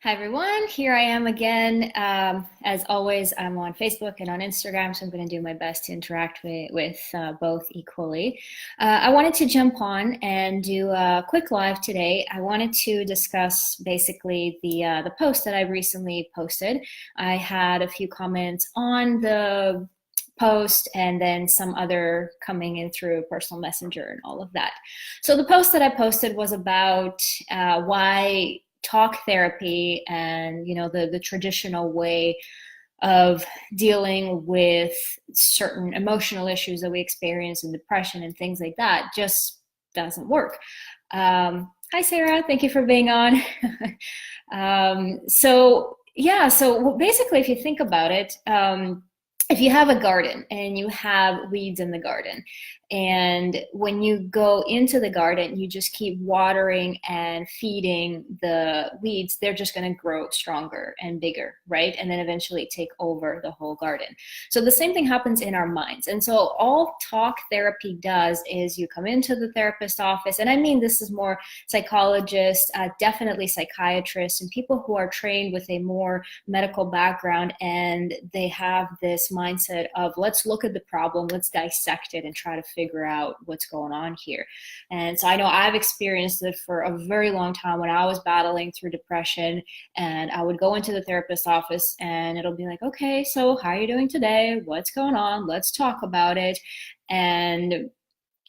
Hi everyone, here I am again. As always, I'm on Facebook and on Instagram, so I'm going to do my best to interact with both equally. I wanted to jump on and do a quick live today. I wanted to discuss basically the post that I recently posted. I had a few comments on the post and then some other coming in through personal messenger and all of that. So the post that I posted was about why talk therapy and the traditional way of dealing with certain emotional issues that we experience and depression and things like that just doesn't work. Hi Sarah, thank you for being on. So basically if you think about it, if you have a garden and you have weeds in the garden, and when you go into the garden, you just keep watering and feeding the weeds, they're just going to grow stronger and bigger, right? And then eventually take over the whole garden. So the same thing happens in our minds. And so all talk therapy does is you come into the therapist office, and I mean, this is more psychologists, definitely psychiatrists, and people who are trained with a more medical background, and they have this mindset of let's look at the problem, let's dissect it and try to figure out what's going on here. And so I know I've experienced it for a very long time when I was battling through depression, and I would go into the therapist's office and it'll be like, okay, so how are you doing today? What's going on? Let's talk about it. And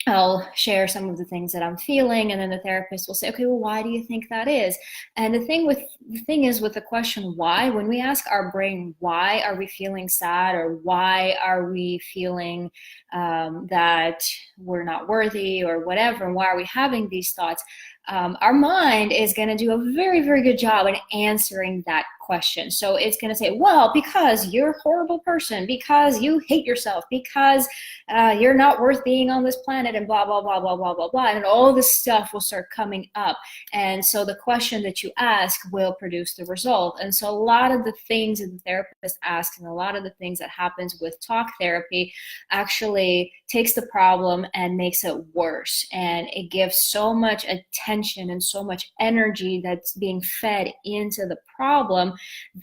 I'll share some of the things that I'm feeling, and then the therapist will say, okay, well, why do you think that is? And the thing is with the question why, when we ask our brain, why are we feeling sad, or why are we feeling that we're not worthy or whatever, and why are we having these thoughts? Our mind is going to do a very, very good job in answering that question. So it's going to say, well, because you're a horrible person, because you hate yourself, because you're not worth being on this planet, and blah, blah, blah, blah, blah, blah, blah. And all this stuff will start coming up. And so the question that you ask will produce the result. And so a lot of the things that the therapist asks and a lot of the things that happens with talk therapy actually takes the problem and makes it worse. And it gives so much attention and so much energy that's being fed into the problem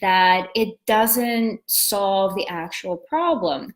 that it doesn't solve the actual problem.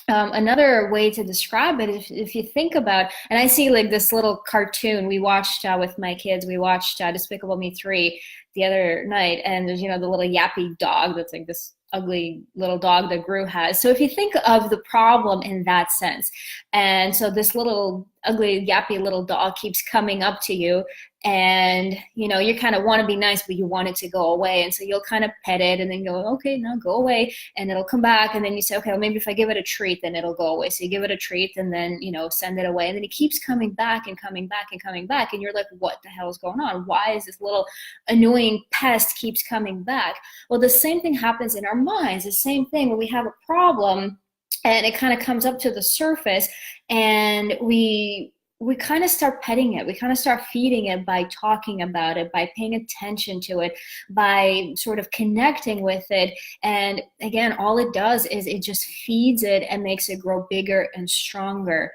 Another way to describe it, if you think about, and I see like this little cartoon we watched with my kids, we watched Despicable Me 3 the other night, and there's, the little yappy dog that's like this ugly little dog that Gru has. So if you think of the problem in that sense, and so this little ugly yappy little dog keeps coming up to you, and you kind of want to be nice, but you want it to go away, and so you'll kind of pet it and then go, okay, now go away, and it'll come back, and then you say, okay, well, maybe if I give it a treat, then it'll go away. So you give it a treat and then send it away, and then it keeps coming back and coming back and coming back, and you're like, what the hell is going on? Why is this little annoying pest keeps coming back? Well, the same thing happens in our minds. The same thing when we have a problem and it kind of comes up to the surface, and we kind of start petting it. We kind of start feeding it by talking about it, by paying attention to it, by sort of connecting with it. And again, all it does is it just feeds it and makes it grow bigger and stronger.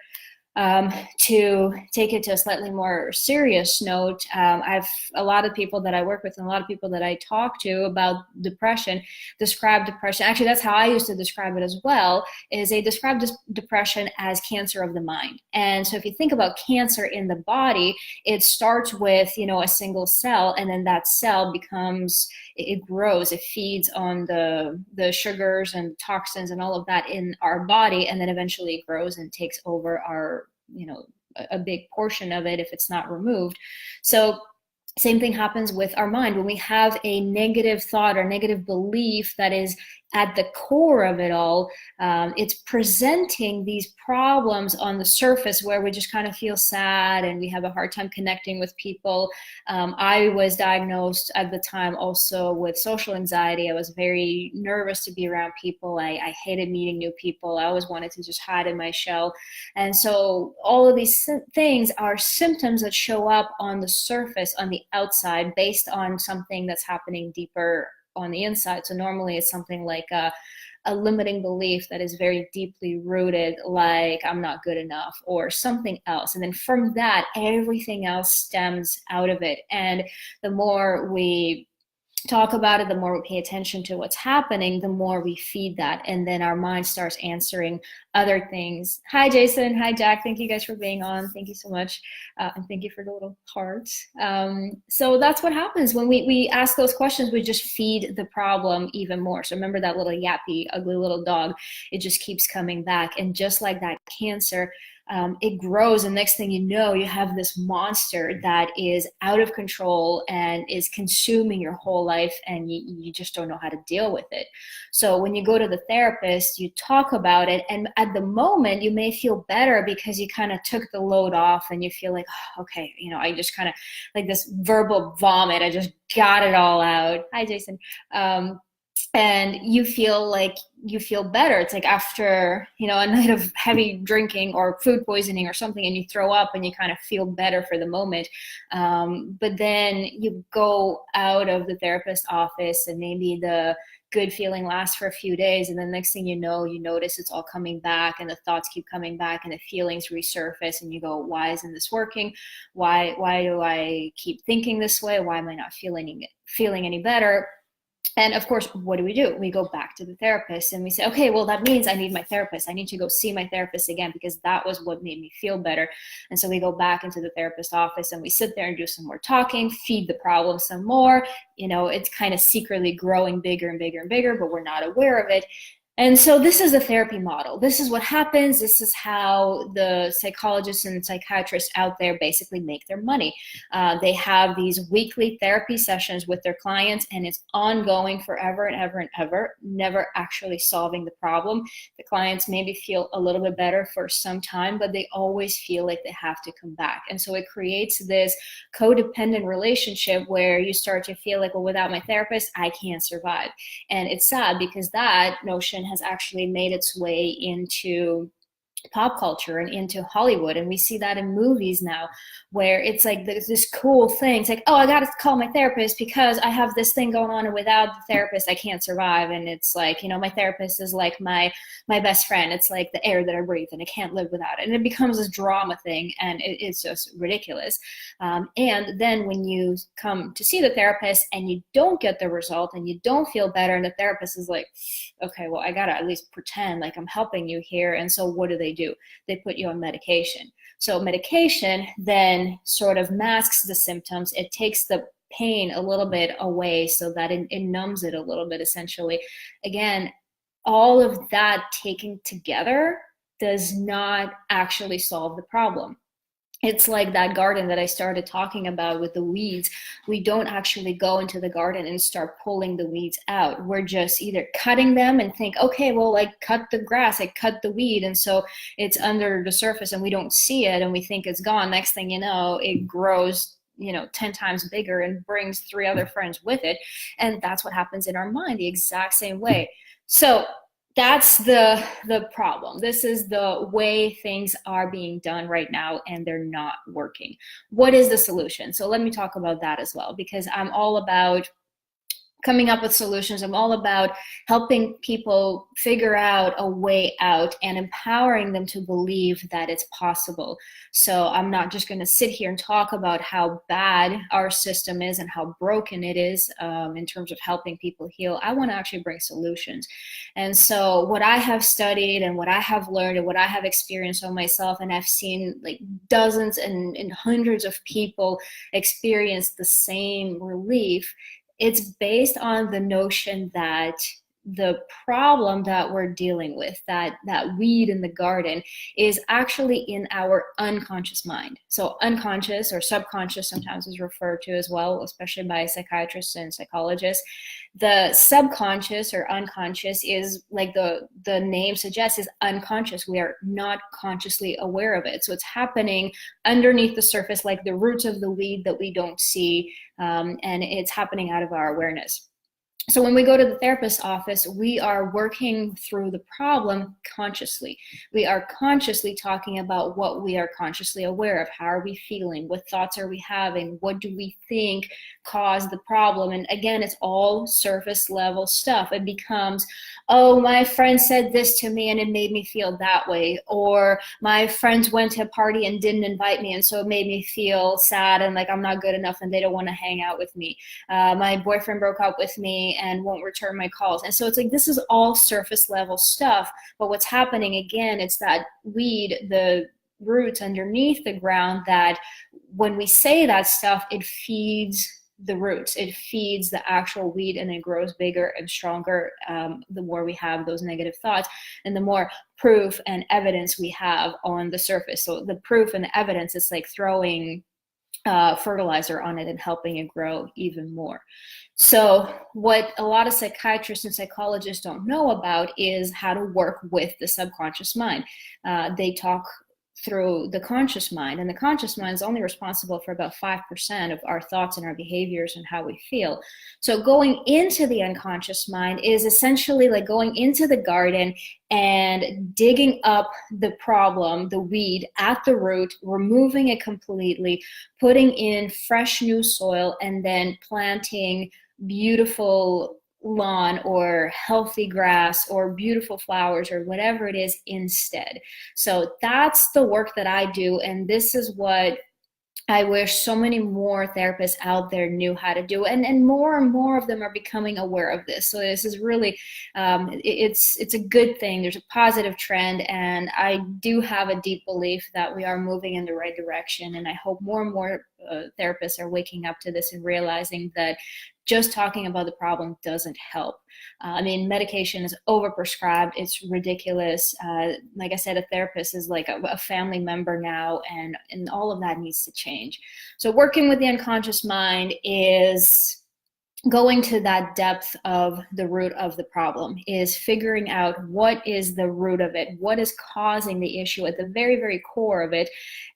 To take it to a slightly more serious note, I've a lot of people that I work with and a lot of people that I talk to about depression describe depression. Actually, that's how I used to describe it as well, is they describe depression as cancer of the mind. And so if you think about cancer in the body, it starts with, a single cell, and then that cell becomes, it grows, it feeds on the sugars and toxins and all of that in our body, and then eventually it grows and takes over our, a big portion of it if it's not removed. So same thing happens with our mind. When we have a negative thought or negative belief that is at the core of it all, it's presenting these problems on the surface where we just kind of feel sad and we have a hard time connecting with people. I was diagnosed at the time also with social anxiety. I was very nervous to be around people. I hated meeting new people. I always wanted to just hide in my shell. And so all of these things are symptoms that show up on the surface, on the outside, based on something that's happening deeper on the inside. So normally it's something like a limiting belief that is very deeply rooted, like I'm not good enough or something else. And then from that, everything else stems out of it. And the more we talk about it, the more we pay attention to what's happening, the more we feed that. And then our mind starts answering other things. Hi, Jason. Hi, Jack. Thank you guys for being on. Thank you so much. And thank you for the little hearts. So that's what happens when we ask those questions. We just feed the problem even more. So remember that little yappy, ugly little dog. It just keeps coming back. And just like that cancer, it grows, and next thing you know, you have this monster that is out of control and is consuming your whole life, and you just don't know how to deal with it. So when you go to the therapist, you talk about it, and at the moment you may feel better because you kind of took the load off, and you feel like, oh, okay, I just kind of like this verbal vomit, I just got it all out. Hi, Jason. And you feel better. It's like after a night of heavy drinking or food poisoning or something, and you throw up and you kind of feel better for the moment, but then you go out of the therapist's office and maybe the good feeling lasts for a few days, and then next thing you know, you notice it's all coming back, and the thoughts keep coming back, and the feelings resurface, and you go, why isn't this working? Why do I keep thinking this way? Why am I not feeling any better? And of course, what do? We go back to the therapist and we say, okay, well, that means I need my therapist. I need to go see my therapist again because that was what made me feel better. And so we go back into the therapist's office and we sit there and do some more talking, feed the problem some more. It's kind of secretly growing bigger and bigger and bigger, but we're not aware of it. And so this is the therapy model. This is what happens. This is how the psychologists and psychiatrists out there basically make their money. They have these weekly therapy sessions with their clients, and it's ongoing forever and ever and ever, never actually solving the problem. The clients maybe feel a little bit better for some time, but they always feel like they have to come back. And so it creates this codependent relationship where you start to feel like, well, without my therapist, I can't survive. And it's sad because that notion has actually made its way into pop culture and into Hollywood. And we see that in movies now where it's like this cool thing. It's like, oh, I got to call my therapist because I have this thing going on, and without the therapist, I can't survive. And it's like, my therapist is like my best friend. It's like the air that I breathe, and I can't live without it. And it becomes this drama thing, and it's just ridiculous. And then when you come to see the therapist and you don't get the result and you don't feel better, and the therapist is like, okay, well, I got to at least pretend like I'm helping you here. And so what do? They put you on medication. So medication then sort of masks the symptoms. It takes the pain a little bit away so that it numbs it a little bit, essentially. Again, all of that taken together does not actually solve the problem. It's like that garden that I started talking about with the weeds. We don't actually go into the garden and start pulling the weeds out. We're just either cutting them and think, okay, well, I cut the grass, I cut the weed, and so it's under the surface and we don't see it and we think it's gone. Next thing you know, it grows 10 times bigger and brings 3 other friends with it. And that's what happens in our mind the exact same way. So that's the problem. This is the way things are being done right now, and they're not working. What is the solution? So let me talk about that as well, because I'm all about coming up with solutions. I'm all about helping people figure out a way out and empowering them to believe that it's possible. So I'm not just going to sit here and talk about how bad our system is and how broken it is in terms of helping people heal. I want to actually bring solutions. And so what I have studied and what I have learned and what I have experienced on myself, and I've seen like dozens and hundreds of people experience the same relief, it's based on the notion that the problem that we're dealing with, that weed in the garden, is actually in our unconscious mind. So unconscious or subconscious sometimes is referred to as well, especially by psychiatrists and psychologists. The subconscious or unconscious is, like the name suggests, is unconscious. We are not consciously aware of it. So it's happening underneath the surface, like the roots of the weed that we don't see, and it's happening out of our awareness. So when we go to the therapist's office, we are working through the problem consciously. We are consciously talking about what we are consciously aware of. How are we feeling? What thoughts are we having? What do we think caused the problem? And again, it's all surface level stuff. It becomes, oh, my friend said this to me and it made me feel that way. Or my friends went to a party and didn't invite me, and so it made me feel sad and like I'm not good enough and they don't want to hang out with me. My boyfriend broke up with me and won't return my calls. And so it's like, this is all surface level stuff. But what's happening again, it's that weed, the roots underneath the ground, that when we say that stuff, it feeds the roots, it feeds the actual weed, and it grows bigger and stronger the more we have those negative thoughts and the more proof and evidence we have on the surface. So the proof and the evidence is like throwing fertilizer on it and helping it grow even more. So what a lot of psychiatrists and psychologists don't know about is how to work with the subconscious mind. They talk through the conscious mind, and the conscious mind is only responsible for about 5% of our thoughts and our behaviors and how we feel. So going into the unconscious mind is essentially like going into the garden and digging up the problem, the weed at the root, removing it completely, putting in fresh new soil, and then planting beautiful lawn or healthy grass or beautiful flowers or whatever it is instead. So that's the work that I do, and this is what I wish so many more therapists out there knew how to do, and more of them are becoming aware of this. So this is really, it's a good thing. There's a positive trend, and I do have a deep belief that we are moving in the right direction. And I hope more and more therapists are waking up to this and realizing that just talking about the problem doesn't help. I mean, medication is overprescribed. It's ridiculous. Like I said, a therapist is like a family member now, and all of that needs to change. So working with the unconscious mind is going to that depth of the root of the problem, is figuring out what is the root of it, what is causing the issue at the very, very core of it,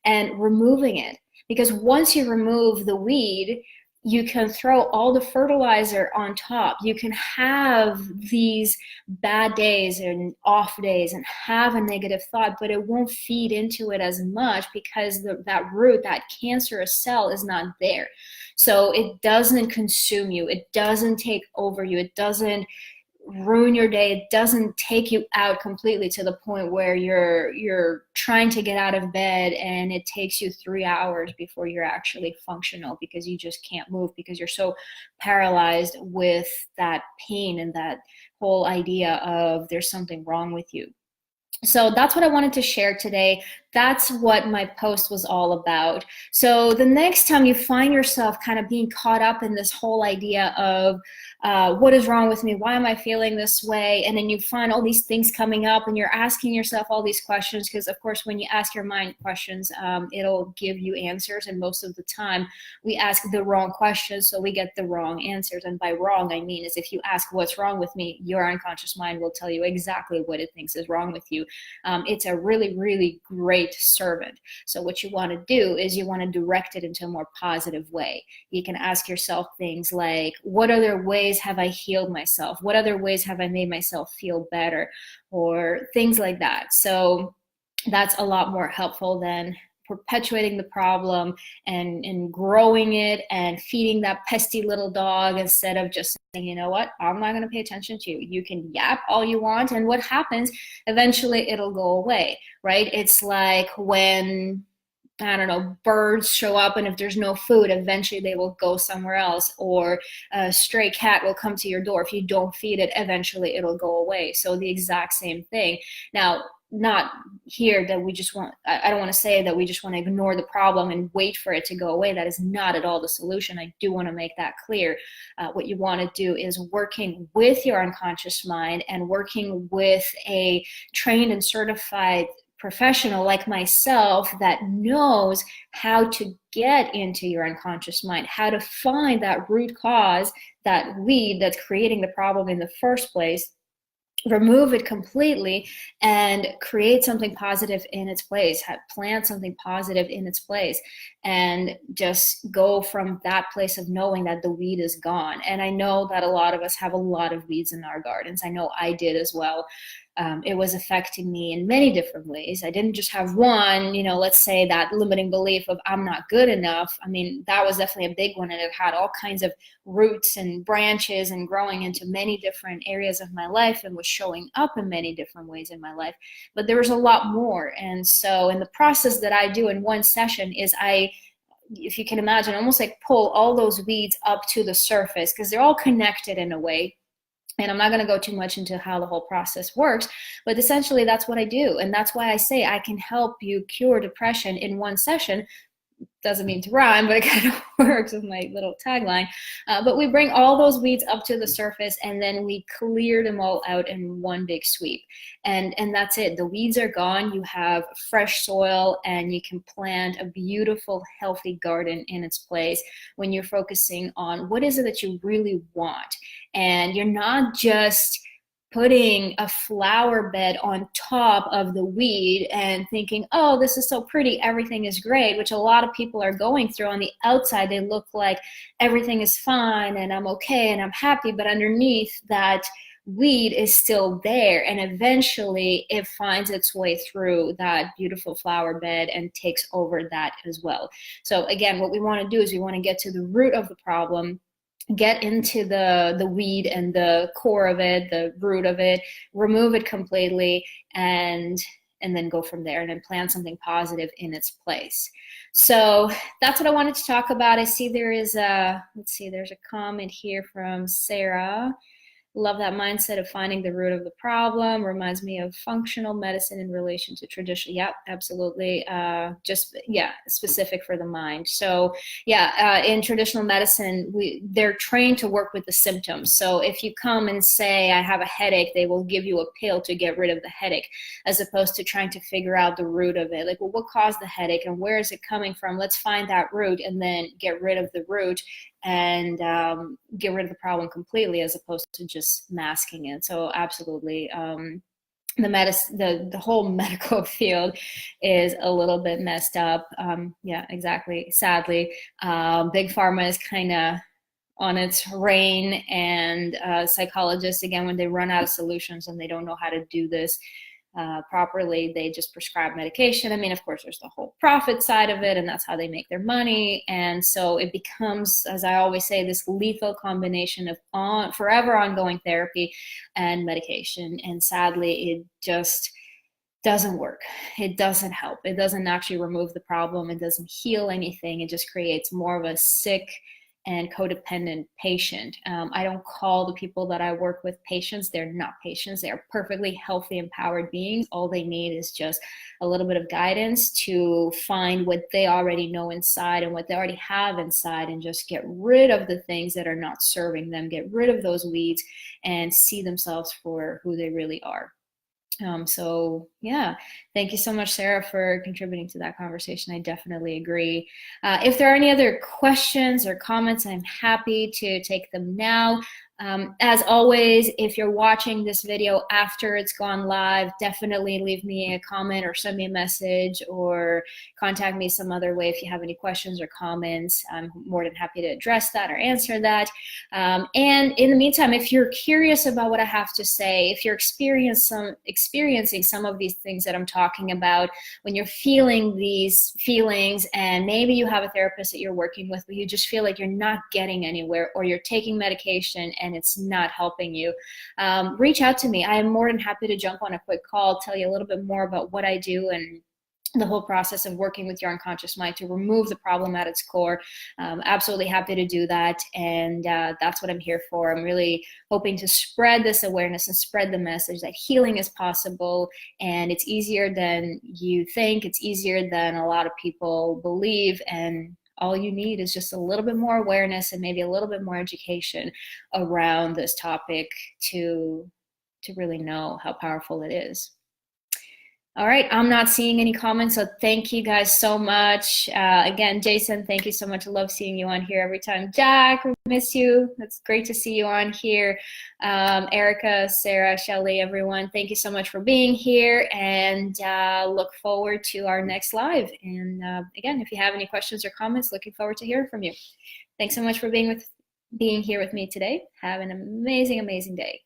and removing it. Because once you remove the weed, you can throw all the fertilizer on top. You can have these bad days and off days and have a negative thought, but it won't feed into it as much because that root, that cancerous cell is not there. So it doesn't consume you. It doesn't take over you. It doesn't ruin your day. It doesn't take you out completely to the point where you're trying to get out of bed and it takes you 3 hours before you're actually functional because you just can't move, because you're so paralyzed with that pain and that whole idea of there's something wrong with you. So that's what I wanted to share today. That's what my post was all about. So the next time you find yourself kind of being caught up in this whole idea of what is wrong with me? Why am I feeling this way? And then you find all these things coming up and you're asking yourself all these questions, because of course, when you ask your mind questions, it'll give you answers. And most of the time we ask the wrong questions, so we get the wrong answers. And by wrong, I mean is if you ask what's wrong with me, your unconscious mind will tell you exactly what it thinks is wrong with you. It's a really, really great servant. So what you want to do is you want to direct it into a more positive way. You can ask yourself things like, what other ways have I healed myself? What other ways have I made myself feel better? Or things like that. So that's a lot more helpful than perpetuating the problem and growing it and feeding that pesky little dog, instead of just saying, you know what, I'm not going to pay attention to you. You can yap all you want, and what happens, eventually it'll go away, right? It's like when, I don't know, birds show up, and if there's no food, eventually they will go somewhere else. Or a stray cat will come to your door. If you don't feed it, eventually it'll go away. So the exact same thing. Now, not here that we just want, I don't want to say that we just want to ignore the problem and wait for it to go away. That is not at all the solution. I do want to make that clear. What you want to do is working with your unconscious mind and working with a trained and certified professional like myself that knows how to get into your unconscious mind, how to find that root cause, that weed that's creating the problem in the first place, remove it completely and create something positive in its place, plant something positive in its place, and just go from that place of knowing that the weed is gone. And I know that a lot of us have a lot of weeds in our gardens. I know I did as well. It was affecting me in many different ways. I didn't just have one, let's say that limiting belief of I'm not good enough. I mean, that was definitely a big one, and it had all kinds of roots and branches and growing into many different areas of my life and was showing up in many different ways in my life. But there was a lot more. And so in the process that I do in one session is if you can imagine, almost like pull all those weeds up to the surface, because they're all connected in a way. And I'm not going to go too much into how the whole process works, but essentially that's what I do. And that's why I say I can help you cure depression in one session. Doesn't mean to rhyme, but it kind of works with my little tagline. But we bring all those weeds up to the surface, and then we clear them all out in one big sweep. And that's it. The weeds are gone. You have fresh soil, and you can plant a beautiful, healthy garden in its place when you're focusing on what is it that you really want. And you're not just putting a flower bed on top of the weed and thinking, oh, this is so pretty, everything is great, which a lot of people are going through. On the outside, they look like everything is fine and I'm okay and I'm happy, but underneath that weed is still there, and eventually it finds its way through that beautiful flower bed and takes over that as well. So again, what we want to do is we want to get to the root of the problem, get into the weed and the core of it, the root of it, remove it completely, and then go from there, and then plant something positive in its place. So that's what I wanted to talk about. I see there is there's a comment here from Sarah. Love that mindset of finding the root of the problem. Reminds me of functional medicine in relation to traditional. Yeah, absolutely. Specific for the mind. So in traditional medicine, they're trained to work with the symptoms. So if you come and say, I have a headache, they will give you a pill to get rid of the headache, as opposed to trying to figure out the root of it. Like, well, what caused the headache and where is it coming from? Let's find that root and then get rid of the root and get rid of the problem completely, as opposed to just masking it. So absolutely, the whole medical field is a little bit messed up. Yeah, exactly. Sadly, big pharma is kind of on its reign, and psychologists, again, when they run out of solutions and they don't know how to do this properly, they just prescribe medication. I mean, of course, there's the whole profit side of it, and that's how they make their money. And so it becomes, as I always say, this lethal combination of forever ongoing therapy and medication. And sadly, it just doesn't work. It doesn't help. It doesn't actually remove the problem. It doesn't heal anything. It just creates more of a sick and codependent patient. I don't call the people that I work with patients. They're not patients. They are perfectly healthy, empowered beings. All they need is just a little bit of guidance to find what they already know inside and what they already have inside, and just get rid of the things that are not serving them, get rid of those weeds, and see themselves for who they really are. So yeah, thank you so much, Sarah, for contributing to that conversation. I definitely agree. If there are any other questions or comments, I'm happy to take them now. As always, if you're watching this video after it's gone live, definitely leave me a comment or send me a message or contact me some other way if you have any questions or comments. I'm more than happy to address that or answer that. And in the meantime, if you're curious about what I have to say, if you're experiencing some of these things that I'm talking about, when you're feeling these feelings, and maybe you have a therapist that you're working with, but you just feel like you're not getting anywhere, or you're taking medication and it's not helping you, reach out to me. I am more than happy to jump on a quick call, tell you a little bit more about what I do and the whole process of working with your unconscious mind to remove the problem at its core. Absolutely happy to do that. And that's what I'm here for. I'm really hoping to spread this awareness and spread the message that healing is possible, and it's easier than you think. It's easier than a lot of people believe, and all you need is just a little bit more awareness and maybe a little bit more education around this topic to really know how powerful it is. All right, I'm not seeing any comments, so thank you guys so much. Again, Jason, thank you so much. I love seeing you on here every time. Jack, we miss you. It's great to see you on here. Erica, Sarah, Shelly, everyone, thank you so much for being here, and look forward to our next live. And again, if you have any questions or comments, looking forward to hearing from you. Thanks so much for being here with me today. Have an amazing, amazing day.